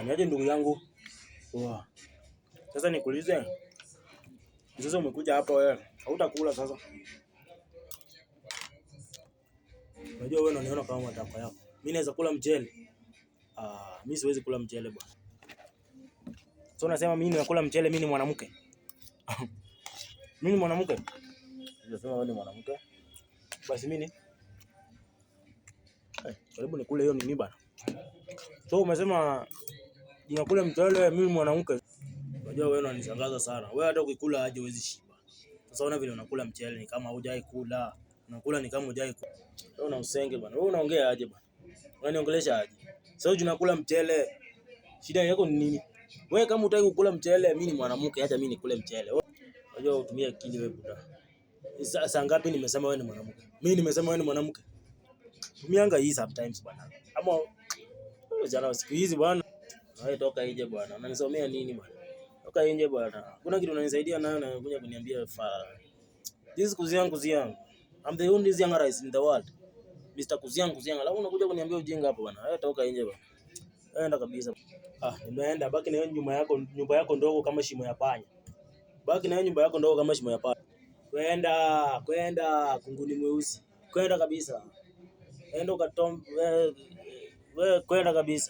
Niaje ndugu yangu. Wow. Sasa nikuulize. Sasa umekuja hapa wewe. Hautakula sasa. Unajua wewe unaniona kama matakwa yako. Mimi naweza kula mchele. Mimi siwezi kula mchele bwana. So unasema mimi nakula mchele, mimi ni mwanamke. Mimi ni mwanamke. Unasema wewe ni mwanamke. Basi mimi karibu nikule hiyo nini bwana. So umesema ninakula mchele, mimi ni mwanamke. Unajua wewe unanishangaza sana. Wewe hata ukikula aje huwezi shiba. Sasa una vile unakula mchele ni kama hujai kula. Unakula ni kama hujai kula. Wewe una usenge bwana. Wewe unaongea aje bwana? Unaniongelesha aje? Sasa unakula mchele. Shida yako ni nini? Wewe kama hutaki kukula mchele, mimi ni mwanamke, acha mimi nikule mchele. Unajua utumie akili wewe buda. Saa ngapi nimesema wewe ni mwanamke? Mimi nimesema wewe ni mwanamke. Tumianga hii sometimes bwana. Ama jana siku hizi bwana. Wewe toka nje bwana. Unanisomea nini bwana? Toka nje bwana. Kuna kitu unanisaidia nayo na kuja kuniambia this is Kuziang. I'm the only young rice in the world. Mr. Kuziang. Alafu unakuja kuniambia ujinga hapo bwana. Wewe toka nje bwana. Enda kabisa. Nimeenda. Baki na hiyo nyumba yako ndogo kama shimo ya panya. Baki na hiyo nyumba yako ndogo kama shimo ya panya. Kwenda kunguni mweusi. Kwenda kabisa. Enda ukatombe wewe kwenda kabisa.